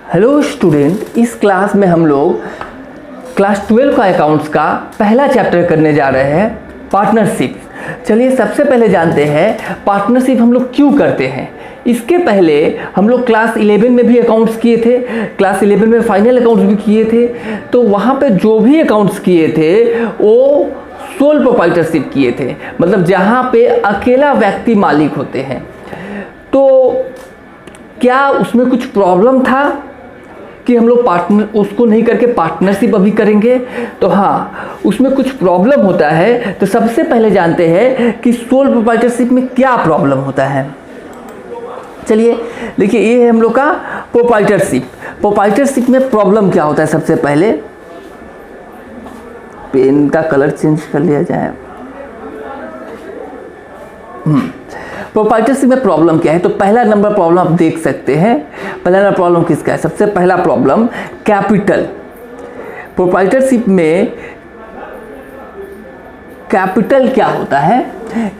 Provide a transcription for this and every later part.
Hello student, इस class में हम लोग क्लास 12 का अकाउंट्स का पहला चैप्टर करने जा रहे हैं, पार्टनरशिप। चलिए सबसे पहले जानते हैं पार्टनरशिप हम लोग क्यों करते हैं। इसके पहले हम लोग क्लास 11 में भी अकाउंट्स किए थे, क्लास 11 में फाइनल अकाउंट्स भी किए थे। तो वहाँ पे जो भी अकाउंट्स किए थे वो सोल प्रोप्राइटरशिप किए थे, मतलब जहाँ पे अकेला व्यक्ति मालिक होते हैं। तो क्या उसमें कुछ प्रॉब्लम था कि हम लोग पार्टनर उसको नहीं करके पार्टनरशिप अभी करेंगे? तो हाँ, उसमें कुछ प्रॉब्लम होता है। तो सबसे पहले जानते हैं कि सोल प्रोप्राइटरशिप में क्या प्रॉब्लम होता है। चलिए देखिए, ये है हम लोग का प्रोप्राइटरशिप। प्रोप्राइटरशिप में प्रॉब्लम क्या होता है? सबसे पहले पेन का कलर चेंज कर लिया जाए। प्रोप्राइटरशिप में प्रॉब्लम क्या है? तो पहला नंबर प्रॉब्लम आप देख सकते हैं। पहला नंबर प्रॉब्लम किसका है? सबसे पहला प्रॉब्लम कैपिटल। प्रोप्राइटरशिप में कैपिटल क्या होता है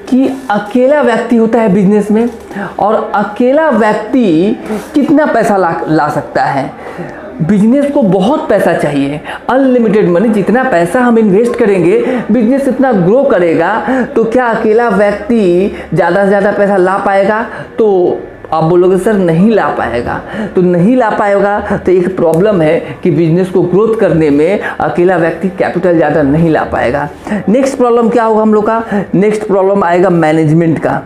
कि अकेला व्यक्ति होता है बिजनेस में, और अकेला व्यक्ति कितना पैसा ला सकता है। बिजनेस को बहुत पैसा चाहिए, अनलिमिटेड मनी। जितना पैसा हम इन्वेस्ट करेंगे बिजनेस इतना ग्रो करेगा। तो क्या अकेला व्यक्ति ज़्यादा से ज़्यादा पैसा ला पाएगा? तो आप बोलोगे सर नहीं ला पाएगा। तो नहीं ला पाएगा तो एक प्रॉब्लम है कि बिजनेस को ग्रोथ करने में अकेला व्यक्ति कैपिटल ज़्यादा नहीं ला पाएगा। नेक्स्ट प्रॉब्लम क्या होगा हम लोग का? नेक्स्ट प्रॉब्लम आएगा मैनेजमेंट का।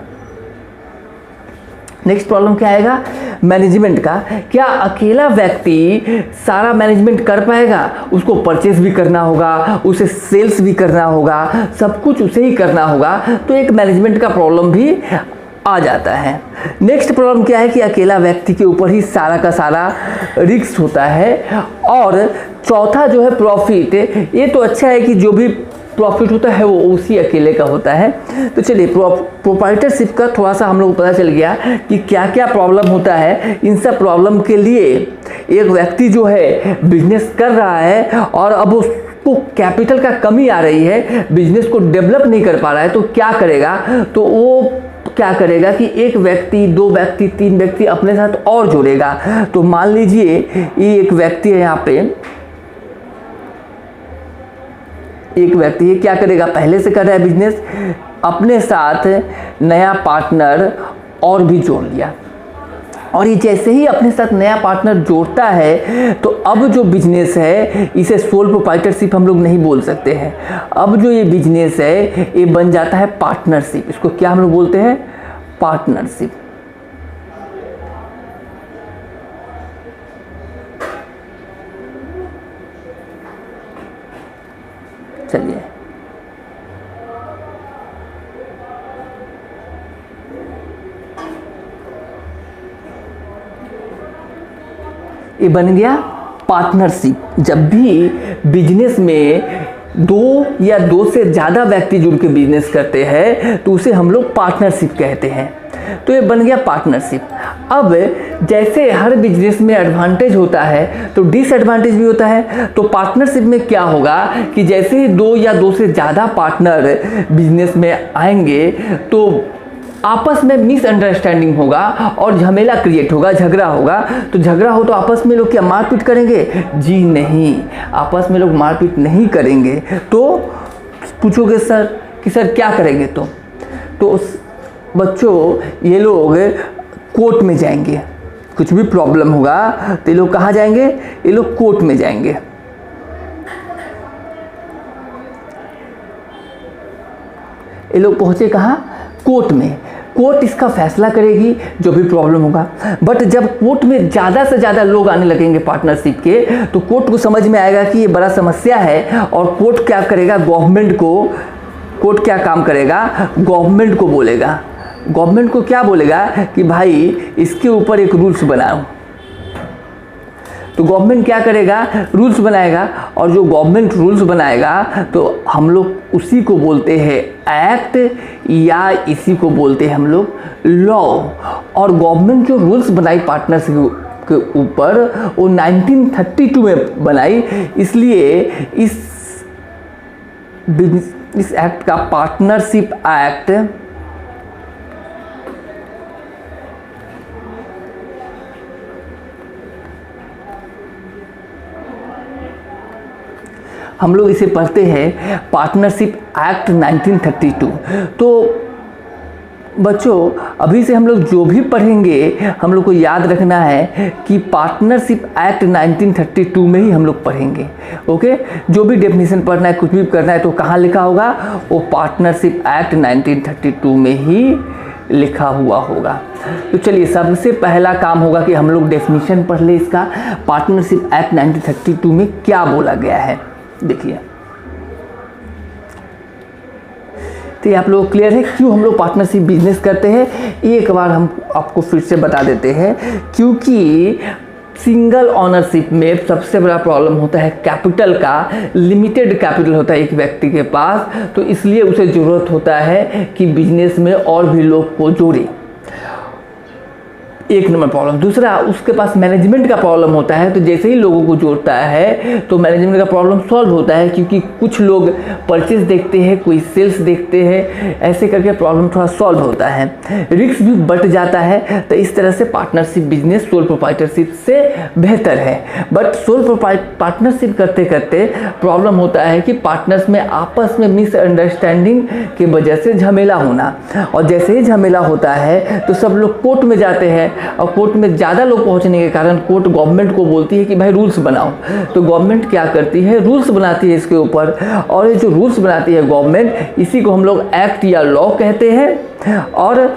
नेक्स्ट प्रॉब्लम क्या आएगा? मैनेजमेंट का। क्या अकेला व्यक्ति सारा मैनेजमेंट कर पाएगा? उसको परचेस भी करना होगा, उसे सेल्स भी करना होगा, सब कुछ उसे ही करना होगा। तो एक मैनेजमेंट का प्रॉब्लम भी आ जाता है। नेक्स्ट प्रॉब्लम क्या है कि अकेला व्यक्ति के ऊपर ही सारा का सारा रिस्क होता है। और चौथा जो है प्रॉफिट। ये तो अच्छा है कि जो भी प्रॉफिट होता है वो उसी अकेले का होता है। तो चलिए प्रोप्राइटरशिप का थोड़ा सा हम लोग को पता चल गया कि क्या क्या प्रॉब्लम होता है। इन सब प्रॉब्लम के लिए एक व्यक्ति जो है बिजनेस कर रहा है और अब उसको कैपिटल का कमी आ रही है, बिजनेस को डेवलप नहीं कर पा रहा है, तो क्या करेगा? तो वो क्या करेगा कि एक व्यक्ति, दो व्यक्ति, तीन व्यक्ति अपने साथ और जोड़ेगा। तो मान लीजिए ये एक व्यक्ति है, यहाँ पे एक व्यक्ति है, क्या करेगा? पहले से कर रहा है बिजनेस, अपने साथ नया पार्टनर और भी जोड़ लिया। और ये जैसे ही अपने साथ नया पार्टनर जोड़ता है तो अब जो बिजनेस है इसे सोल प्रोप्राइटरशिप हम लोग नहीं बोल सकते हैं। अब जो ये बिजनेस है ये बन जाता है पार्टनरशिप। इसको क्या हम लोग बोलते हैं? पार्टनरशिप। चलिए ये बन गया पार्टनरशिप। जब भी बिजनेस में दो या दो से ज़्यादा व्यक्ति जुड़ के बिजनेस करते हैं तो उसे हम लोग पार्टनरशिप कहते हैं। तो ये बन गया पार्टनरशिप। अब जैसे हर बिजनेस में एडवांटेज होता है तो डिसएडवांटेज भी होता है। तो पार्टनरशिप में क्या होगा कि जैसे ही दो या दो से ज़्यादा पार्टनर बिजनेस में आएंगे तो आपस में मिसअंडरस्टैंडिंग होगा और झमेला क्रिएट होगा, झगड़ा होगा। तो झगड़ा हो तो आपस में लोग क्या मारपीट करेंगे? जी नहीं, आपस में लोग मारपीट नहीं करेंगे। तो पूछोगे सर कि सर क्या करेंगे? तो बच्चों ये लोग कोर्ट में जाएंगे। कुछ भी प्रॉब्लम होगा तो ये लोग कहाँ जाएंगे? ये लोग कोर्ट में जाएंगे। ये लोग पहुँचे कहाँ? कोर्ट में। कोर्ट इसका फैसला करेगी जो भी प्रॉब्लम होगा। बट जब कोर्ट में ज़्यादा से ज़्यादा लोग आने लगेंगे पार्टनरशिप के, तो कोर्ट को समझ में आएगा कि ये बड़ा समस्या है। और कोर्ट क्या करेगा? कोर्ट क्या काम करेगा? गवर्नमेंट को बोलेगा। गवर्नमेंट को क्या बोलेगा कि भाई इसके ऊपर एक रूल्स बनाओ। तो गवर्नमेंट क्या करेगा? रूल्स बनाएगा। और जो गवर्नमेंट रूल्स बनाएगा तो हम लोग उसी को बोलते हैं एक्ट, या इसी को बोलते हैं हम लोग लॉ। और गवर्नमेंट जो रूल्स बनाई पार्टनरशिप के ऊपर वो 1932 में बनाई, इसलिए इस एक्ट का पार्टनरशिप एक्ट हम लोग इसे पढ़ते हैं पार्टनरशिप एक्ट 1932। तो बच्चों अभी से हम लोग जो भी पढ़ेंगे हम लोग को याद रखना है कि पार्टनरशिप एक्ट 1932 में ही हम लोग पढ़ेंगे। ओके, जो भी डेफिनेशन पढ़ना है, कुछ भी करना है तो कहाँ लिखा होगा, वो पार्टनरशिप एक्ट 1932 में ही लिखा हुआ होगा। तो चलिए सबसे पहला काम होगा कि हम लोग डेफिनेशन पढ़ ले इसका, पार्टनरशिप एक्ट 1932 में क्या बोला गया है। देखिए तो ये आप लोग क्लियर है क्यों हम लोग पार्टनरशिप बिजनेस करते हैं। एक बार हम आपको फिर से बता देते हैं, क्योंकि सिंगल ऑनरशिप में सबसे बड़ा प्रॉब्लम होता है कैपिटल का, लिमिटेड कैपिटल होता है एक व्यक्ति के पास, तो इसलिए उसे ज़रूरत होता है कि बिजनेस में और भी लोग को जोड़े। एक नंबर प्रॉब्लम। दूसरा, उसके पास मैनेजमेंट का प्रॉब्लम होता है, तो जैसे ही लोगों को जोड़ता है तो मैनेजमेंट का प्रॉब्लम सॉल्व होता है, क्योंकि कुछ लोग परचेज देखते हैं, कोई सेल्स देखते हैं, ऐसे करके प्रॉब्लम थोड़ा सॉल्व होता है, रिस्क भी बढ़ जाता है। तो इस तरह से पार्टनरशिप बिजनेस सोल प्रोप्राइटरशिप से बेहतर है। बट सोल पार्टनरशिप करते करते प्रॉब्लम होता है कि पार्टनर्स में आपस में मिसअंडरस्टैंडिंग की वजह से झमेला होना, और जैसे ही झमेला होता है तो सब लोग कोर्ट में जाते हैं, और कोर्ट में ज़्यादा लोग पहुंचने के कारण कोर्ट गवर्नमेंट को बोलती है कि भाई रूल्स बनाओ। तो गवर्नमेंट क्या करती है, रूल्स बनाती है इसके ऊपर, और ये जो रूल्स बनाती है गवर्नमेंट, इसी को हम लोग एक्ट या लॉ कहते हैं। और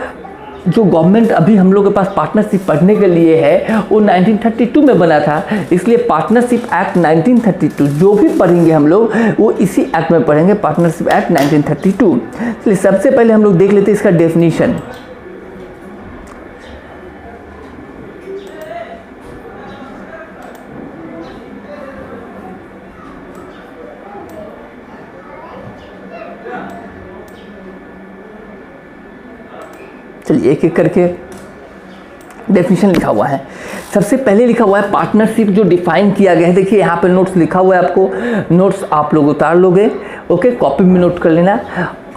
जो गवर्नमेंट अभी हम लोग के पास पार्टनरशिप पढ़ने के लिए है वो 1932 में बना था, इसलिए पार्टनरशिप एक्ट 1932 जो भी पढ़ेंगे हम लोग वो इसी एक्ट में पढ़ेंगे, पार्टनरशिप एक्ट 1932। चलिए सबसे पहले हम लोग देख लेते हैं इसका डेफिनेशन। चलिए एक एक करके डेफिनेशन लिखा हुआ है। सबसे पहले लिखा हुआ है पार्टनरशिप, जो डिफाइन किया गया है। देखिए यहाँ पे नोट्स लिखा हुआ है, आपको नोट्स आप लोग उतार लोगे, ओके, कॉपी में नोट कर लेना।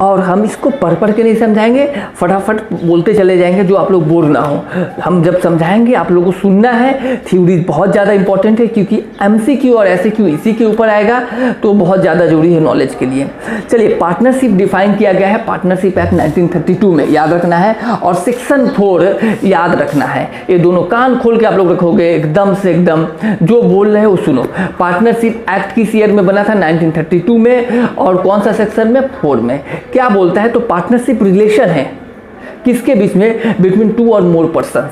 और हम इसको पढ़ के नहीं समझाएंगे, फटाफट बोलते चले जाएंगे, जो आप लोग बोर ना हो। हम जब समझाएंगे आप लोगों को सुनना है। थ्योरी बहुत ज़्यादा इंपॉर्टेंट है, क्योंकि एमसीक्यू और एसक्यू इसी के ऊपर आएगा, तो बहुत ज़्यादा जरूरी है नॉलेज के लिए। चलिए पार्टनरशिप डिफाइन किया गया है पार्टनरशिप एक्ट 1932 में, याद रखना है, और सेक्शन 4 याद रखना है। ये दोनों कान खोल के आप लोग रखोगे, एकदम से एकदम जो बोल रहे हैं वो सुनो। पार्टनरशिप एक्ट किस ईयर में बना था, 1932 में, और कौन सा सेक्शन में, 4 में। क्या बोलता है, तो पार्टनरशिप रिलेशन है किसके बीच में, बिटवीन 2 और मोर पर्सन्स,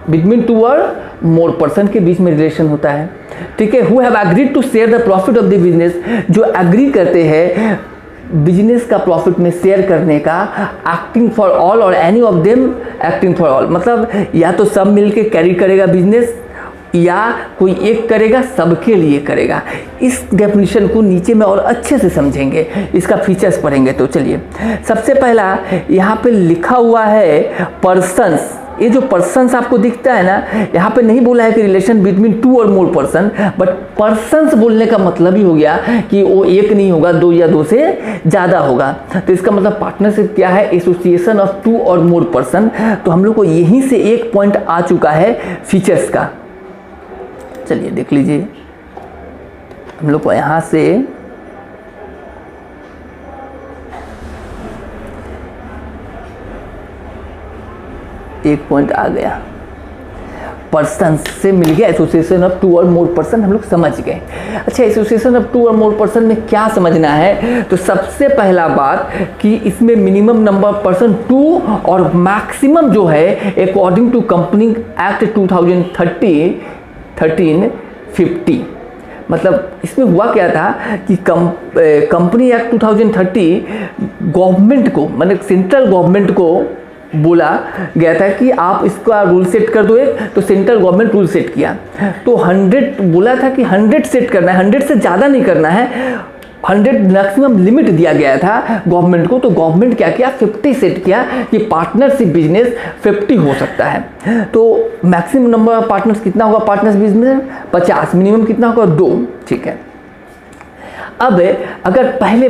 बिटवीन 2 और मोर पर्सन के बीच में रिलेशन होता है। ठीक है, who have agreed to share the profit of the business, जो एग्री करते हैं बिजनेस का प्रॉफिट में शेयर करने का, एक्टिंग फॉर ऑल और any of them acting for all, मतलब या तो सब मिलके कैरी करेगा बिजनेस, या कोई एक करेगा, सबके लिए करेगा। इस डेफिनेशन को नीचे में और अच्छे से समझेंगे, इसका फीचर्स पढ़ेंगे। तो चलिए सबसे पहला यहाँ पे लिखा हुआ है पर्सन्स। ये जो पर्सन्स आपको दिखता है ना, यहाँ पे नहीं बोला है कि रिलेशन बिटवीन 2 और मोर पर्सन, बट पर्सन्स बोलने का मतलब ही हो गया कि वो एक नहीं होगा, 2 या 2 से ज़्यादा होगा। तो इसका मतलब पार्टनरशिप क्या है, एसोसिएशन ऑफ 2 और मोर पर्सन। तो हम लोग को यहीं से एक पॉइंट आ चुका है फीचर्स का। चलिए देख लीजिए, हम लोग को यहाँ से एक पॉइंट आ गया, पर्सन से मिल गया, एसोसिएशन ऑफ 2 और मोर पर्सन हम लोग समझ गए। अच्छा, एसोसिएशन ऑफ 2 और मोर पर्सन में क्या समझना है, तो सबसे पहला बात कि इसमें मिनिमम नंबर पर्सन 2 और मैक्सिमम जो है अकॉर्डिंग टू कंपनी एक्ट 2013 मतलब इसमें हुआ क्या था कि कंपनी एक्ट 2030 गवर्नमेंट को, मतलब सेंट्रल गवर्नमेंट को बोला गया था कि आप इसका रूल सेट कर दो एक, तो सेंट्रल गवर्नमेंट रूल सेट किया। तो 100 बोला था कि 100 सेट करना है, 100 से ज़्यादा नहीं करना है, 100 मैक्सिमम लिमिट दिया गया था गवर्नमेंट को। तो गवर्नमेंट क्या किया, 50 सेट किया कि पार्टनरशिप बिजनेस 50 हो सकता है। तो मैक्सिमम नंबर ऑफ पार्टनर्स कितना होगा, पार्टनर्स बिजनेस 50, मिनिमम कितना होगा, 2। ठीक है, अब अगर पहले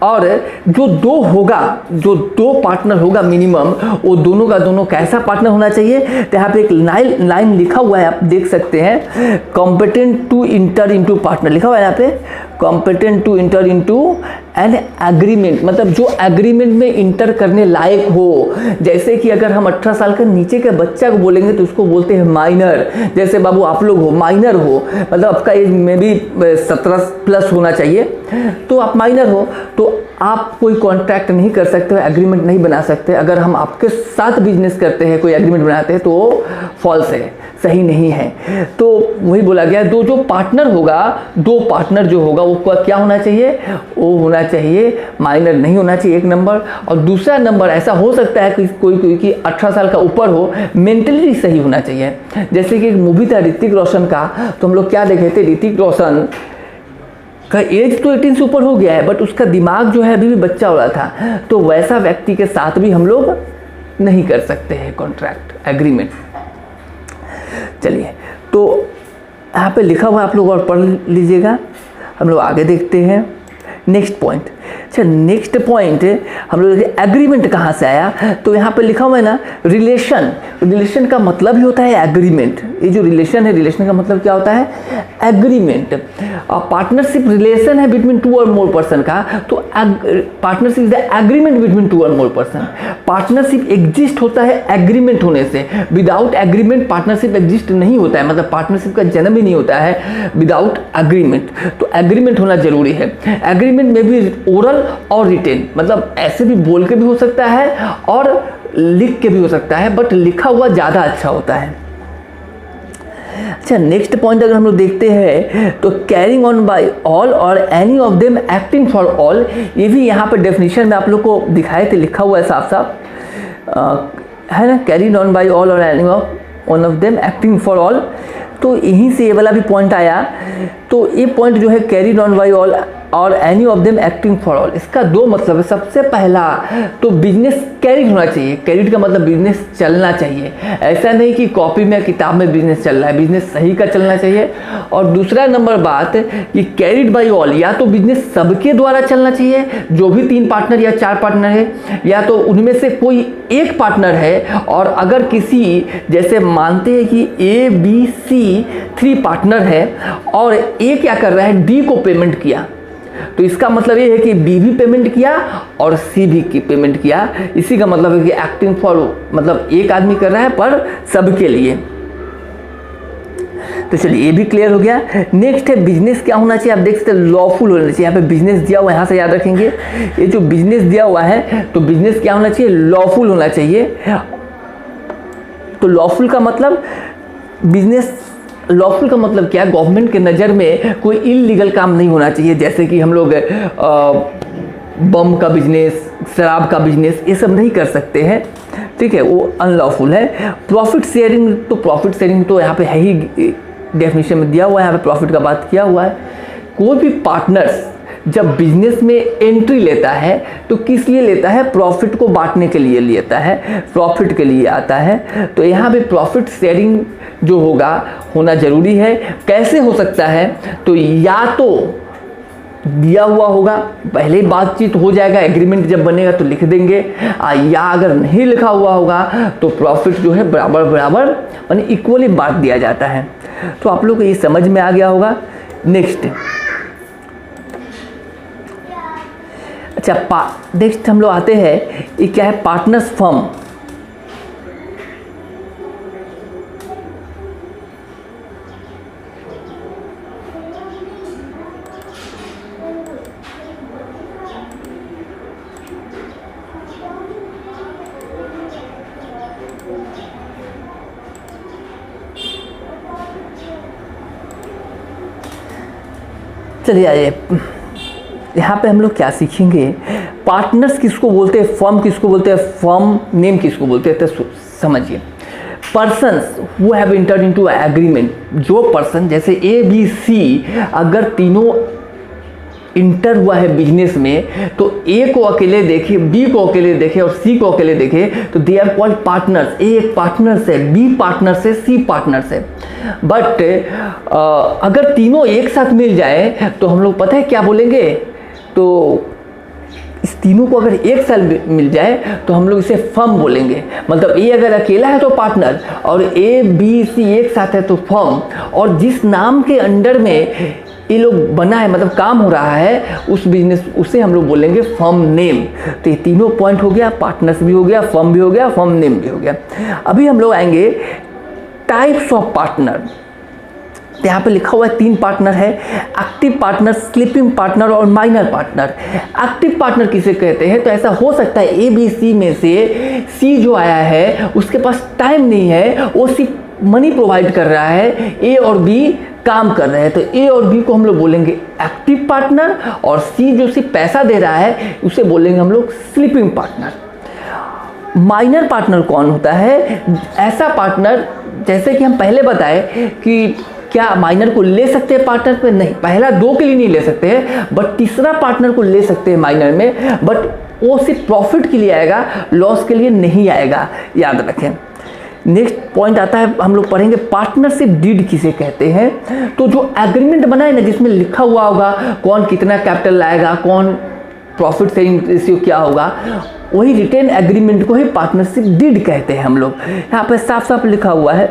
और जो 2 होगा, जो 2 पार्टनर होगा मिनिमम, वो दोनों का दोनों कैसा पार्टनर होना चाहिए, तो यहाँ पे एक लाइन लिखा हुआ है, आप देख सकते हैं, competent to enter into partner लिखा हुआ है यहाँ पे, competent to enter into an agreement, मतलब जो एग्रीमेंट में इंटर करने लायक हो। जैसे कि अगर हम 18 साल के नीचे के बच्चा को बोलेंगे तो उसको बोलते हैं माइनर। जैसे बाबू आप लोग हो, माइनर हो, मतलब आपका एज में भी 17 प्लस होना चाहिए, तो आप माइनर हो, तो आप कोई कॉन्ट्रैक्ट नहीं कर सकते, एग्रीमेंट नहीं बना सकते। अगर हम आपके साथ बिजनेस करते हैं, कोई एग्रीमेंट बनाते हैं, तो फॉल्स है, सही नहीं है। तो वही बोला गया, जो पार्टनर होगा, दो पार्टनर जो होगा वो क्या होना चाहिए, वो होना चाहिए माइनर नहीं होना चाहिए, एक नंबर। और दूसरा नंबर ऐसा हो सकता है कि कोई कि 18 साल का ऊपर हो, मेंटली सही होना चाहिए। जैसे कि एक मूवी था ऋतिक रोशन का, तो हम लोग क्या देखे थे, ऋतिक रोशन का एज तो 18 से ऊपर हो गया है, बट उसका दिमाग जो है अभी भी बच्चा हो रहा था। तो वैसा व्यक्ति के साथ भी हम लोग नहीं कर सकते हैं कॉन्ट्रैक्ट, एग्रीमेंट। चलिए, तो यहाँ पे लिखा हुआ आप लोग और पढ़ लीजिएगा। हम लोग आगे देखते हैं नेक्स्ट पॉइंट। अच्छा, नेक्स्ट पॉइंट हम लोग एग्रीमेंट कहाँ से आया, तो यहाँ पे लिखा हुआ है ना रिलेशन। रिलेशन का मतलब ही होता है एग्रीमेंट। ये जो रिलेशन है, रिलेशन का मतलब क्या होता है, एग्रीमेंट। पार्टनरशिप रिलेशन है बिटवीन टू और मोर पर्सन का, तो partnership is the agreement between two और मोर पर्सन। पार्टनरशिप एग्जिस्ट होता है एग्रीमेंट होने से। विदाउट एग्रीमेंट पार्टनरशिप एग्जिस्ट नहीं होता है, मतलब पार्टनरशिप का जन्म ही नहीं होता है विदाउट एग्रीमेंट। तो एग्रीमेंट होना जरूरी है। एग्रीमेंट में भी ओरल और रिटेन, मतलब ऐसे भी बोल के भी हो सकता है और लिख के भी हो सकता है, बट लिखा हुआ ज़्यादा अच्छा होता है। अच्छा, नेक्स्ट पॉइंट अगर हम लोग देखते हैं तो कैरिंग ऑन बाय ऑल और any of them acting for all, ये भी यहाँ पर डेफिनेशन में आप लोग को दिखाए थे, लिखा हुआ है साफ साफ, है ना, कैरिंग ऑन बाय ऑल और any of them acting for all. तो यहीं से ये वाला भी पॉइंट आया। तो ये पॉइंट जो है कैरिड ऑन बाय ऑल और any of them acting for all, इसका दो मतलब है। सबसे पहला तो बिजनेस कैरिड होना चाहिए। कैरिड का मतलब बिजनेस चलना चाहिए, ऐसा नहीं कि कॉपी में किताब में बिजनेस चल रहा है, बिजनेस सही का चलना चाहिए। और दूसरा नंबर बात कि कैरिड बाय ऑल, या तो बिजनेस सबके द्वारा चलना चाहिए, जो भी 3 पार्टनर या 4 पार्टनर है, या तो उनमें से कोई एक पार्टनर है। और अगर किसी, जैसे मानते हैं कि ए बी सी 3 पार्टनर है और ए क्या कर रहा है, डी को पेमेंट किया, तो इसका मतलब ये है कि बी भी पेमेंट किया और सी भी की पेमेंट किया। इसी का मतलब है कि एक्टिंग फॉर, मतलब एक आदमी कर रहा है पर सबके लिए। तो चलिए, ये भी क्लियर हो गया। नेक्स्ट है बिजनेस क्या होना चाहिए, आप देख सकते हैं लॉफुल होना चाहिए। यहाँ पे बिजनेस दिया हुआ है, यहाँ से याद रखेंगे, ये जो बिजनेस दिया हुआ है तो बिजनेस क्या होना चाहिए, लॉफुल होना चाहिए। तो लॉफुल का मतलब, बिजनेस लॉफुल का मतलब क्या है, गवर्नमेंट के नज़र में कोई इलीगल काम नहीं होना चाहिए। जैसे कि हम लोग बम का बिजनेस, शराब का बिजनेस, ये सब नहीं कर सकते हैं, ठीक है, वो अनलॉफुल है। प्रॉफिट शेयरिंग, तो प्रॉफिट शेयरिंग तो यहाँ पे है ही, डेफिनेशन में दिया हुआ है, यहाँ पे प्रॉफिट का बात किया हुआ है। कोई भी पार्टनर्स जब बिजनेस में एंट्री लेता है तो किस लिए लेता है, प्रॉफिट को बांटने के लिए लेता है, प्रॉफिट के लिए आता है। तो यहाँ पे प्रॉफिट शेयरिंग जो होगा होना जरूरी है। कैसे हो सकता है, तो या तो दिया हुआ होगा, पहले ही बातचीत हो जाएगा, एग्रीमेंट जब बनेगा तो लिख देंगे, या अगर नहीं लिखा हुआ होगा तो प्रॉफिट जो है बराबर बराबर यानी इक्वली बांट दिया जाता है। तो आप लोग को ये समझ में आ गया होगा। नेक्स्ट, अच्छा, नेक्स्ट हम लोग आते हैं, ये क्या है, पार्टनर्स फर्म। चलिए आइए, यहाँ पे हम लोग क्या सीखेंगे, पार्टनर्स किसको बोलते हैं, फर्म किसको बोलते हैं, फर्म नेम किसको बोलते हैं। तो समझिए, persons who have entered into agreement, जो पर्सन जैसे ए बी सी अगर तीनों इंटर हुआ है बिजनेस में, तो ए को अकेले देखे, बी को अकेले देखे और सी को अकेले देखे, तो दे आर कॉल्ड पार्टनर्स। ए एक पार्टनर्स है, बी पार्टनर्स है, सी पार्टनर्स है। बट अगर तीनों एक साथ मिल जाए तो हम लोग पता है क्या बोलेंगे, तो इस तीनों को अगर एक साथ मिल जाए तो हम लोग इसे फर्म बोलेंगे। मतलब ए अगर अकेला है तो पार्टनर, और ए बी सी एक साथ है तो फर्म। और जिस नाम के अंडर में ये लोग बना है, मतलब काम हो रहा है उस बिजनेस, उसे हम लोग बोलेंगे फर्म नेम। तो ये तीनों पॉइंट हो गया, पार्टनर्स भी हो गया, फर्म भी हो गया, फर्म नेम भी हो गया। अभी हम लोग आएंगे टाइप्स ऑफ पार्टनर। यहाँ पे लिखा हुआ है 3 पार्टनर है, एक्टिव पार्टनर, स्लीपिंग पार्टनर और माइनर पार्टनर। एक्टिव पार्टनर किसे कहते हैं? तो ऐसा हो सकता है ए बी सी में से सी जो आया है उसके पास टाइम नहीं है, वो सिर्फ मनी प्रोवाइड कर रहा है, ए और बी काम कर रहे हैं, तो ए और बी को हम लोग बोलेंगे एक्टिव पार्टनर, और सी जो सिर्फ पैसा दे रहा है उसे बोलेंगे हम लोग स्लीपिंग पार्टनर। माइनर पार्टनर कौन होता है? ऐसा पार्टनर, जैसे कि हम पहले बताए कि क्या माइनर को ले सकते हैं पार्टनर पे? नहीं, पहला 2 के लिए नहीं ले सकते हैं, बट तीसरा पार्टनर को ले सकते हैं माइनर में, बट वो सिर्फ प्रॉफिट के लिए आएगा, लॉस के लिए नहीं आएगा, याद रखें। नेक्स्ट पॉइंट आता है, हम लोग पढ़ेंगे पार्टनरशिप डीड किसे कहते हैं। तो जो एग्रीमेंट बना है ना, जिसमें लिखा हुआ होगा कौन कितना कैपिटल लाएगा, कौन प्रॉफिट शेयरिंग रेशियो क्या होगा, वही रिटेन एग्रीमेंट को ही पार्टनरशिप डीड कहते हैं हम लोग। यहाँ पे साफ साफ लिखा हुआ है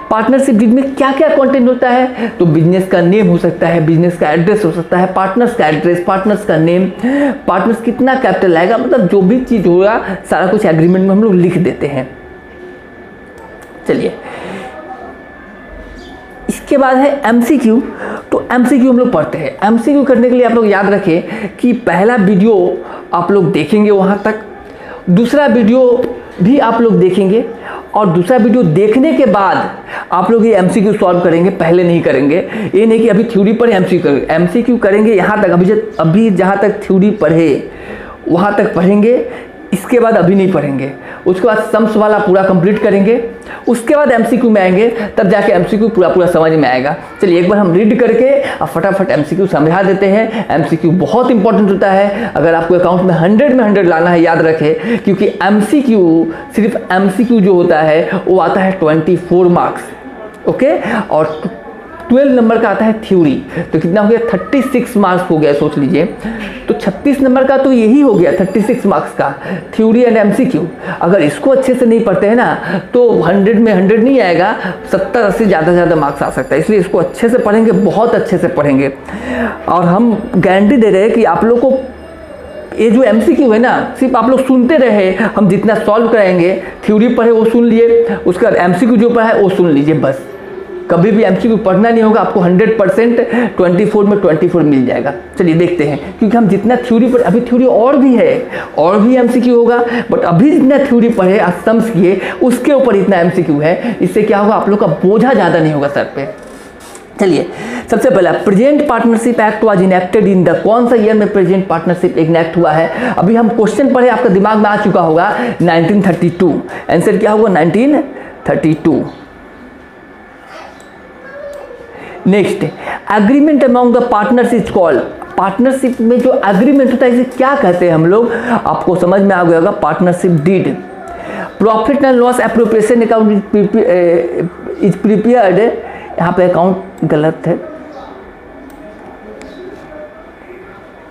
पार्टनरशिप डीड में क्या क्या कंटेंट होता है। तो बिजनेस का नेम हो सकता है, बिजनेस का एड्रेस हो सकता है, पार्टनर्स का एड्रेस, पार्टनर्स का नेम, पार्टनर्स कितना कैपिटल लाएगा, मतलब जो भी चीज़ होगा सारा कुछ एग्रीमेंट में हम लोग लिख देते हैं। चलिए, इसके बाद है एमसीक्यू। तो एमसीक्यू हम लोग पढ़ते हैं। एमसीक्यू करने के लिए आप लोग याद रखें कि पहला वीडियो आप लोग देखेंगे वहाँ तक, दूसरा वीडियो भी आप लोग देखेंगे, और दूसरा वीडियो देखने के बाद आप लोग ये एमसीक्यू सॉल्व करेंगे, पहले नहीं करेंगे। ये नहीं कि अभी थ्योरी पर एमसीक्यू करेंगे यहाँ तक, अभी जहाँ तक थ्योरी पढ़े वहाँ तक पढ़ेंगे, इसके बाद अभी नहीं पढ़ेंगे। उसके बाद सम्स वाला पूरा कंप्लीट करेंगे, उसके बाद एमसीक्यू में आएंगे, तब जाके एमसीक्यू पूरा समझ में आएगा। चलिए एक बार हम रीड करके अब फटाफट एमसीक्यू समझा देते हैं। एमसीक्यू बहुत इंपॉर्टेंट होता है, अगर आपको अकाउंट में 100 में 100 लाना है, याद रखें, क्योंकि एमसीक्यू, सिर्फ एमसीक्यू जो होता है वो आता है 24 मार्क्स, ओके, और 12 नंबर का आता है थ्योरी। तो कितना हो गया? 36 मार्क्स हो गया, सोच लीजिए। तो 36 नंबर का तो यही हो गया, 36 मार्क्स का थ्योरी एंड एमसीक्यू। अगर इसको अच्छे से नहीं पढ़ते हैं ना तो 100 में 100 नहीं आएगा, 70-80 से ज़्यादा मार्क्स आ सकता है। इसलिए इसको अच्छे से पढ़ेंगे, बहुत अच्छे से पढ़ेंगे, और हम गारंटी दे रहे हैं कि आप लोग को ये जो एमसीक्यू है ना, सिर्फ आप लोग सुनते रहे, हम जितना सॉल्व कराएंगे, थ्योरी पढ़े वो सुन लिए, उसका एमसीक्यू जो पढ़ा है वो सुन लीजिए, बस। कभी भी एमसीक्यू पढ़ना नहीं होगा, आपको 100% 24 में 24 मिल जाएगा। चलिए देखते हैं, क्योंकि हम जितना थ्योरी पर, अभी थ्योरी और भी है, और भी एमसीक्यू होगा, बट अभी जितना थ्योरी पढ़े, सम्स किए, उसके ऊपर इतना एमसीक्यू है। इससे क्या होगा, आप लोग का बोझा ज़्यादा नहीं होगा सर पे। चलिए, सबसे पहला present partnership act was enacted in the, कौन सा ईयर में प्रेजेंट पार्टनरशिप इनेक्ट हुआ है? अभी हम क्वेश्चन पढ़े, आपका दिमाग में आ चुका होगा, 1932। आंसर क्या होगा? 1932। Next, agreement among the partners is called. Partnership में जो एग्रीमेंट होता है इसे क्या कहते हैं हम लोग? आपको समझ में आ गया होगा, partnership deed. Profit and loss appropriation account is prepared, यहाँ पे अकाउंट गलत है,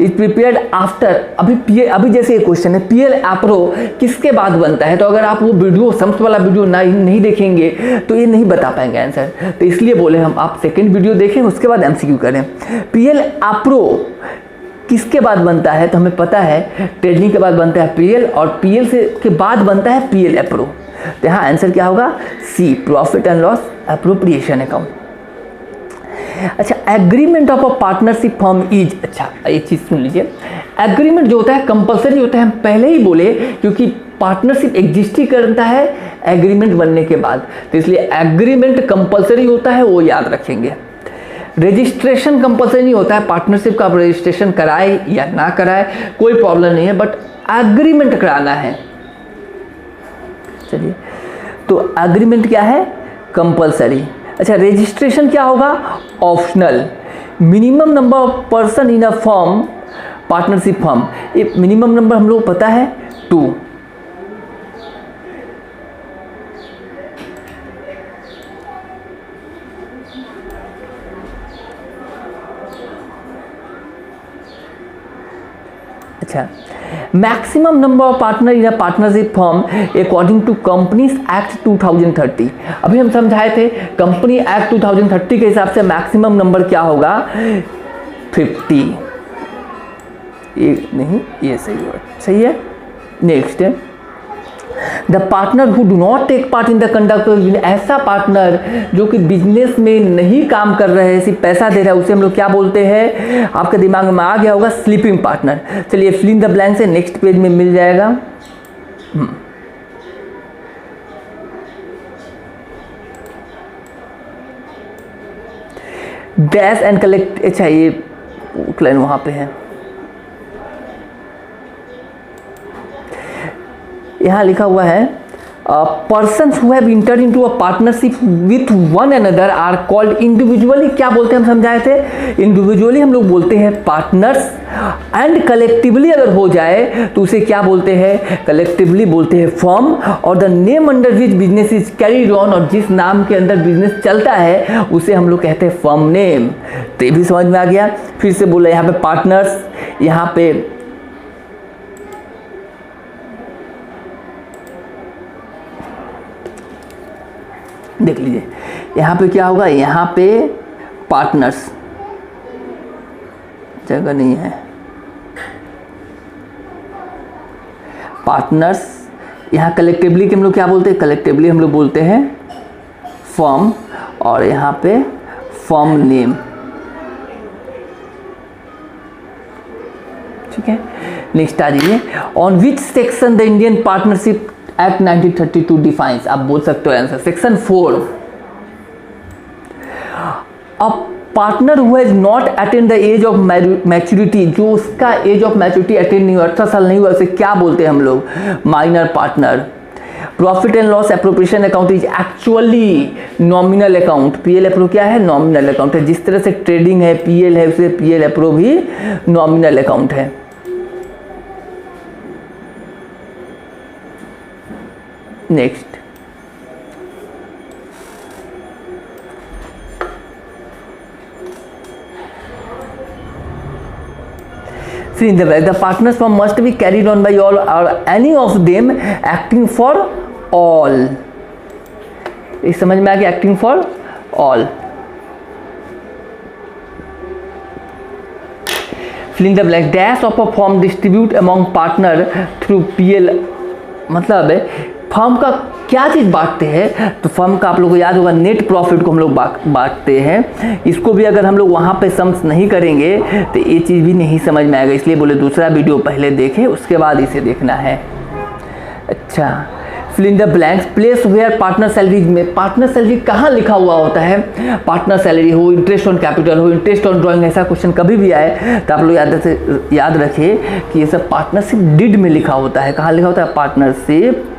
इज प्रिपेयर्ड आफ्टर। अभी जैसे एक क्वेश्चन है, पीएल एप्रो किसके बाद बनता है? तो अगर आप वो वीडियो, सम्स वाला वीडियो नहीं देखेंगे तो ये नहीं बता पाएंगे आंसर। तो इसलिए बोले हम, आप सेकंड वीडियो देखें, उसके बाद एमसीक्यू करें। पीएल एप्रो किसके बाद बनता है? तो हमें पता है ट्रेडिंग के बाद बनता है पीएल, और पीएल से के बाद बनता है पीएल एप्रो। तो यहाँ आंसर क्या होगा? C, profit and loss appropriation account. अच्छा, agreement of a partnership firm is, अच्छा ये चीज़ सुन लीजिए, एग्रीमेंट जो होता है कंपलसरी होता है, हम पहले ही बोले, क्योंकि पार्टनरशिप एग्जिस्ट ही करता है एग्रीमेंट बनने के बाद, तो इसलिए एग्रीमेंट कंपलसरी होता है, वो याद रखेंगे। रजिस्ट्रेशन कंपलसरी नहीं होता है, पार्टनरशिप का रजिस्ट्रेशन कराए या ना कराए कोई प्रॉब्लम नहीं है, बट एग्रीमेंट कराना है। चलिए, तो एग्रीमेंट क्या है? कंपलसरी। अच्छा, रजिस्ट्रेशन क्या होगा? Optional. Minimum number of person in a firm, partnership firm, ये मिनिमम नंबर हम लोग पता है 2। अच्छा, maximum number of partner in a partnership firm according to companies act 2030। अभी हम समझाए थे कंपनी एक्ट 2030 के हिसाब से मैक्सिमम नंबर क्या होगा, 50। ये नहीं, ये सही वर्ड सही है। नेक्स्ट है the partner who do not take part in the conduct of business. ऐसा पार्टनर जो कि बिजनेस में नहीं काम कर रहे हैं, सिर्फ पैसा दे रहा है, उसे हम लोग क्या बोलते हैं, आपके दिमाग में आ गया होगा, स्लीपिंग पार्टनर। चलिए फिल इन द ब्लैंक्स है, नेक्स्ट पेज में मिल जाएगा। डैश एंड कलेक्ट, अच्छा ये क्लाइन वहां पे है, यहाँ लिखा हुआ है persons who have entered into a partnership with one another are called individually. क्या बोलते हैं, हम समझाए थे इंडिविजुअली हम लोग बोलते हैं पार्टनर्स, एंड कलेक्टिवली अगर हो जाए तो उसे क्या बोलते हैं, कलेक्टिवली बोलते हैं फर्म। और the name under which business is carried on, और जिस नाम के अंदर बिजनेस चलता है उसे हम लोग कहते हैं फर्म नेम। तो ये भी समझ में आ गया। फिर से बोला यहाँ पे पार्टनर्स, यहाँ पे देख लीजिए, यहाँ पे क्या होगा, यहाँ पे पार्टनर्स, जगह नहीं है, पार्टनर्स। यहाँ कलेक्टिवली के हम लोग क्या बोलते हैं, कलेक्टिवली हम लोग बोलते हैं फर्म, और यहाँ पे फर्म नेम। ठीक है, नेक्स्ट आ जाइए। On which section the Indian partnership act 1932 defines. आप बोल सकते हो answer section 4। A partner who has not attained the age of maturity, जो उसका एज ऑफ मैच्योरिटी अटेंड नहीं हुआ, 18 साल नहीं हुआ, उसे क्या बोलते हैं हम लोग, minor partner. Profit and loss appropriation account is actually nominal account. PL appro क्या है, नॉमिनल अकाउंट है। जिस तरह से ट्रेडिंग है पीएल है, उसे पीएल एप्रो भी नॉमिनल अकाउंट है। Next, fill in the blank. The partners firm must be carried on by all or any of them acting for all. इस समझ में आ गया, acting for all. Fill in the blank. Dash of a firm distribute among partner through PL. मतलब firm का क्या चीज़ बांटते हैं, तो फर्म का आप लोगों को याद होगा नेट प्रॉफिट को हम लोग बांटते हैं। इसको भी अगर हम लोग वहाँ पे सम्स नहीं करेंगे तो ये चीज़ भी नहीं समझ में आएगा, इसलिए बोले दूसरा वीडियो पहले देखें उसके बाद इसे देखना है। अच्छा, fill in the blanks. Place where partner salary में, पार्टनर सैलरी कहाँ लिखा हुआ होता है, पार्टनर सैलरी हो, इंटरेस्ट ऑन कैपिटल हो, इंटरेस्ट ऑन ड्राइंग, ऐसा क्वेश्चन कभी भी आए तो आप लोग याद रखिए कि ये सब पार्टनरशिप डीड में लिखा होता है। कहाँ लिखा होता है, पार्टनरशिप